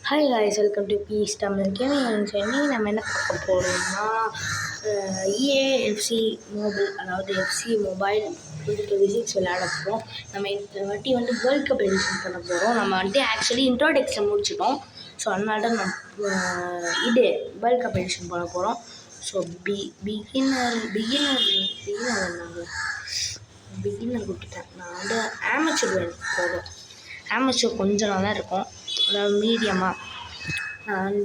Hi guys, welcome to peace Tamil gaming. சொல்லி நம்ம என்ன பார்க்க போகிறோம்னா EAFC மொபைல், அதாவது எஃப்சி மொபைல் 2026 விளையாட போகிறோம். நம்ம இந்த வாட்டி வேர்ல்ட் கப் எடிஷன் பண்ண போகிறோம். நம்ம ஆக்சுவலி இன்ட்ரோடக்ஷன் முடிச்சிட்டோம். ஸோ அதனால நம்ம வேர்ல்ட் கப் எடிஷன் பண்ண போகிறோம். ஸோ பிகினர் கொடுத்துட்டேன். நான் ஆமேச்சர் போதும். ஆமேச்சர் கொஞ்சம் நல்லா இருக்கும், அதாவது மீடியமாக. நான்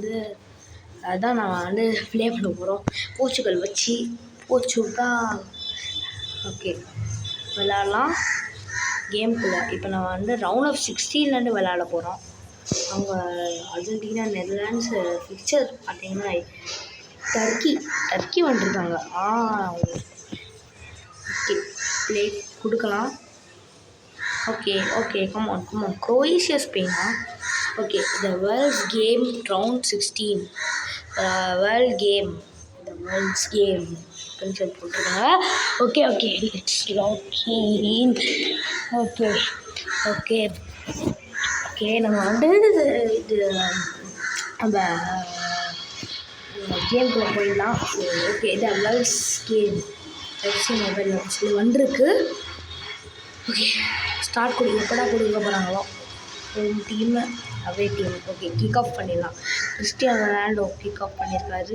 ப்ளே பண்ண போகிறோம். போர்ச்சுகல் வச்சு ஓகே விளாட்லாம் கேம்குள்ளே. இப்போ நம்ம ரவுண்ட் ஆஃப் 16 விளாட போகிறோம். அவங்க அர்ஜென்டினா, நெதர்லாண்ட்ஸ் பிக்சர் பார்த்தீங்கன்னா டர்க்கி வந்துருக்காங்க. ஓகே ப்ளே கொடுக்கலாம். Okay come on Croatia, Spain. Okay, the world's game round 16. World's game கொஞ்சம் போட்டுருக்காங்க. Okay let's log in. Okay நம்ம இது நம்ம கேம்குள்ளே போயிடலாம். ஓகே, இது வேர்ல்ட்ஸ் கேம் எஃப்சி மொபைல் சொல்லி வந்திருக்கு. ஓகே ஸ்டார்ட் எப்படா கொடுக்க போகிறாங்களோ. Team away team. Okay kick of பண்ணிடலாம். கிறிஸ்டியானோ ரொனால்டோ கிக் ஆஃப் பண்ணியிருக்காரு.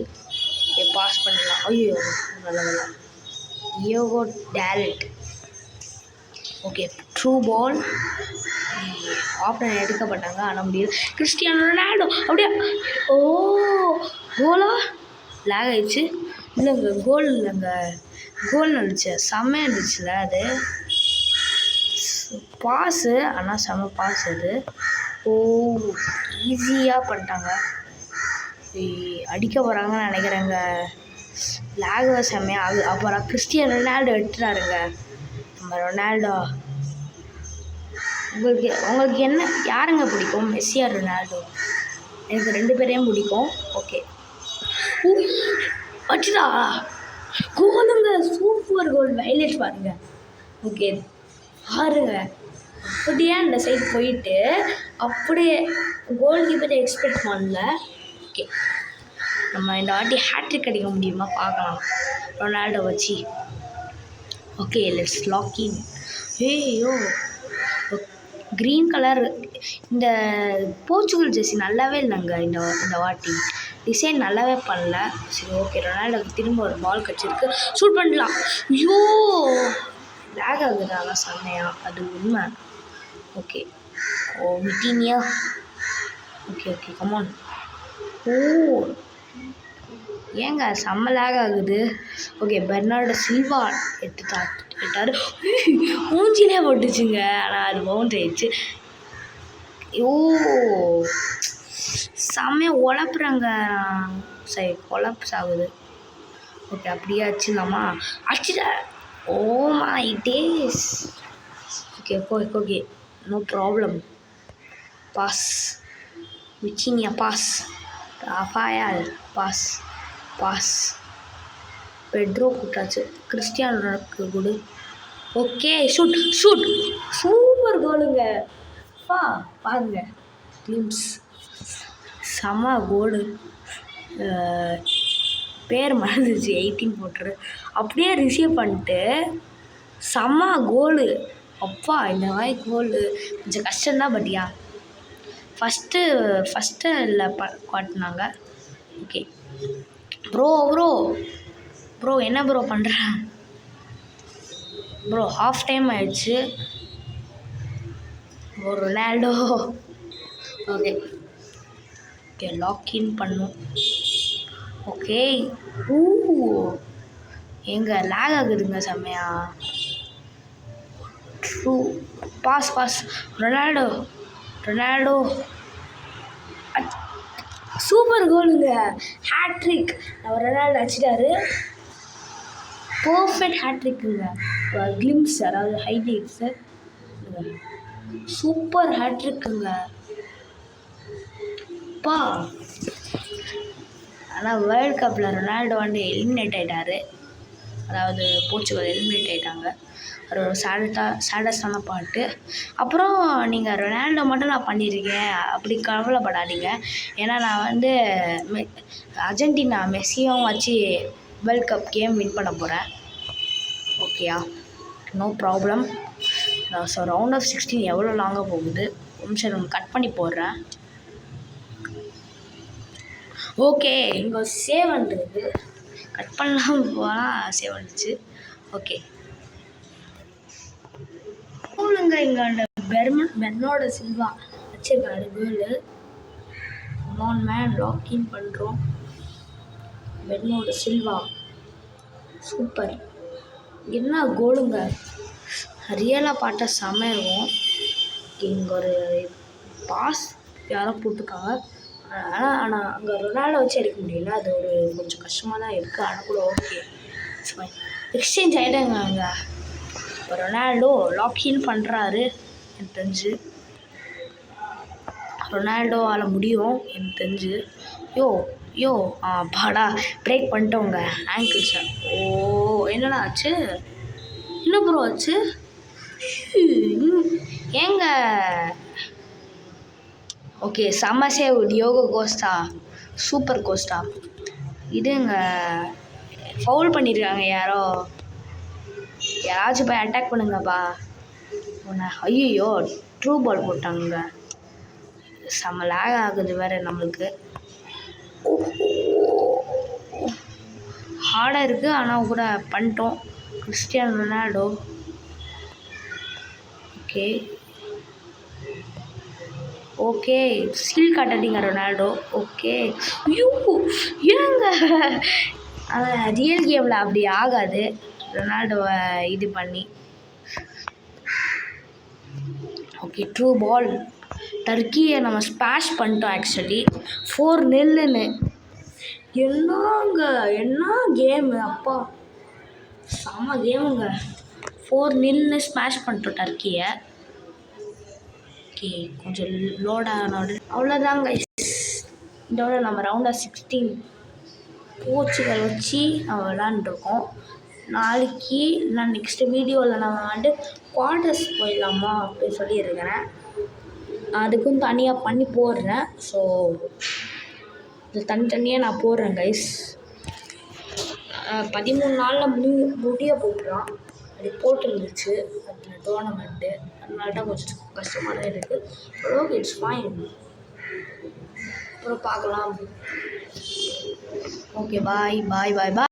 ஓகே பாஸ் பண்ணிடலாம். ஐயோ நல்ல டியோகோ டேலட். ஓகே ட்ரூ பால். ஆப்ஷன் எடுக்கப்பட்டாங்க, ஆனால் முடியல. கிறிஸ்டியானோ ரொனால்டோ அப்படியே கோலா லேக் ஆயிடுச்சு. இல்லைங்க கோல் நினச்சி செம்மையாக இருந்துச்சுல அது. பாஸு, ஆனால் செம்ம பாஸ் அது. ஈஸியாக பண்ணிட்டாங்க. அடிக்க போகிறாங்கன்னு நினைக்கிறேங்க. லேக் செம்மையாக ஆகுது. அப்புறம் கிறிஸ்டியானோ ரொனால்டோ எடுத்துட்டாருங்க. நம்ம ரொனால்டோ. உங்களுக்கு என்ன யாருங்க பிடிக்கும், மெஸ்ஸியா ரொனால்டோ? எனக்கு 2 பேரையும் பிடிக்கும். ஓகே வச்சுதா கோலுங்க, சூப்பர் கோல், வைலட் பாருங்க. ஓகே பாருங்க, அப்படியே அந்த சைட் போயிட்டு அப்படியே கோல் கீப்பரை எக்ஸ்பெக்ட் பண்ணல. ஓகே நம்ம இந்த வாட்டி ஹேட்ரிக் அடிக்க முடியுமா பார்க்கலாம் ரொனால்டோ வச்சு. Okay let's log in. ஏயோ க்ரீன் கலர். இந்த போர்ச்சுகல் ஜெர்சி நல்லாவே இல்லைங்க. இந்த வாட்டி டிசைன் நல்லாவே பண்ணல. சரி ஓகே, ரொனால்டோக்கு திரும்ப ஒரு பால் கிடச்சிருக்கு, ஷூட் பண்ணலாம். ஐயோ லேக் ஆகுது, ஆனால் செம்மையா, அது உண்மை. ஓகே விட்டீனியா. Okay come on. ஏங்க செம்ம லேக் ஆகுது. ஓகே பெர்னார்டோ சில்வா எடுத்தாரு. மூஞ்சிலே போட்டுச்சுங்க, ஆனால் அது பவுண்ட் ஆயிடுச்சு. செம்மையாக உழப்புறாங்க. சரி கொலப்ஸ் ஆகுது. ஓகே அப்படியே அடிச்சிடலாமா? அடிச்சிட்ட. Oh my days. Okay no problem. Pass Vitinha, pass Rafael, pass Pedro கூட்டாச்சு. கிறிஸ்டியானோக்கு கொடு. ஓகே ஷூட் சூப்பர் கோலுங்க. பாருங்க கிளிம்ஸ், செம்ம கோலு. பேர் மறந்துச்சு, 18 போட்டுரு. அப்படியே ரிசீவ் பண்ணிட்டு செம்ம கோலு. அப்பா இந்த மாதிரி கோலு கொஞ்சம் கஷ்டம்தான். பட்டியா ஃபஸ்ட்டு இல்லை காட்டினாங்க. ஓகே ப்ரோ என்ன ப்ரோ பண்ணுறேன் ப்ரோ? ஹாஃப் டைம் ஆயிடுச்சு. ரொனால்டோ. ஓகே லாக் இன் பண்ணும். ஓகே எங்க லேக் ஆகுதுங்க செம்மையா. ட்ரூ பாஸ் ரொனால்டோ சூப்பர் கோலுங்க. ஹேட்ரிக். அவர் ரொனால்டோ அடிச்சிட்டாரு. பர்ஃபெக்ட் ஹேட்ரிக்குங்க. கிளிம்ஸ், அதாவது ஹைலைட்ஸு. சூப்பர் ஹேட்ரிக்குங்க. ஆனால் வேர்ல்ட் கப்பில் ரொனால்டோ எலிமினேட் ஆகிட்டாரு. அதாவது போர்ச்சுகல் எலிமினேட் ஆகிட்டாங்க. அது ஒரு சேடஸ்டான பாட்டு. அப்புறம் நீங்கள் ரொனால்டோ மட்டும் நான் பண்ணியிருக்கேன் அப்படி கவலைப்படாதீங்க. ஏன்னா நான் வந்து அர்ஜென்டினா மெஸ்ஸியும் வச்சு வேர்ல்ட் கப் கேம் வின் பண்ண போகிறேன். ஓகேயா, no problem. So round of 16 எவ்வளோ லாங்காக போகுது, நிமிஷம் நம்ம கட் பண்ணி போடுறேன். ஓகே, இங்கே சேவ் வந்துருக்கு, கட் பண்ணலாம் போனால் சேவ் வந்துச்சு. ஓகே, போலுங்க. இங்கே அந்த பெர்னார்டோ சில்வா வச்சிருக்காரு கோலு. நான் மேன் லாக்இன் பண்ணுறோம். Bernardo Silva super. என்ன கோலுங்க, ரியலாக பார்த்தா செமையாகும். இங்கே ஒரு பாஸ் யாரோ போட்டிருக்காங்க. ஆனால் அங்கே ரொனால்டோ வச்சு எடுக்க முடியல. அது ஒரு கொஞ்சம் கஷ்டமாக தான் இருக்குது. ஆனால் கூட ஓகே, எக்ஸ்சேஞ்ச் ஆகிட்டாங்க. அங்கே இப்போ ரொனால்டோ லாக்இன் பண்ணுறாரு. எனக்கு தெரிஞ்சு ரொனால்டோவால் முடியும் எனக்கு தெரிஞ்சு. யோ பாடா பிரேக் பண்ணிட்டோங்க ஆங்கிள்ஸை. ஓ, என்னடா ஆச்சு? என்ன ப்ரோ ஆச்சு? ஏங்க ஓகே, செம்ம save Diogo Costa, super Costa. இதுங்க ஃபவுல் பண்ணியிருக்காங்க யாராச்சும் போய் அட்டாக் பண்ணுங்கப்பா. ஐயோ, ட்ரூ பால் போட்டாங்க. செம்ம லேக் ஆகுது வேறு நம்மளுக்கு. ஹார்டாக இருக்குது ஆனால் கூட பண்ணிட்டோம். Cristiano Ronaldo. ஓகே ஸ்கில் காட்டாதீங்க ரொனால்டோ. ஓகே, ஏங்க ரியல் கேமில் அப்படி ஆகாது. ரொனால்டோவை இது பண்ணி. ஓகே, ட்ரூ பால். டர்க்கியை நம்ம ஸ்பாஷ் பண்ணிட்டோம் ஆக்சுவலி. 4-0. என்ன கேமு அப்பா, செம்ம கேமுங்க. 4-0 ஸ்மாஷ் பண்ணிட்டோம் டர்க்கியை. ஓகே, கொஞ்சம் லோடான அவ்வளோதாங்க. இதோட நம்ம ரவுண்ட் ஆஃப் 16 போர்ச்சுகல் வச்சு நம்ம விளாண்டுருக்கோம். நாளைக்கு நான் நெக்ஸ்ட்டு வீடியோவில் நம்ம வந்து குவார்ட்டர்ஸ் போயிடலாமா அப்படின்னு சொல்லியிருக்கிறேன். அதுக்கும் தனியாக பண்ணி போடுறேன். ஸோ இது தனித்தனியாக நான் போடுறேன் கைஸ். 13 நாளில் முடிய போட்டுறான். அது போட்டுருந்துச்சு அந்த டோர்னமெண்ட்டு. அதனால தான் கொஞ்சம் கஷ்டமாக தான் இருக்குது. Okay, it's fine. அப்புறம் பார்க்கலாம். ஓகே, பாய்.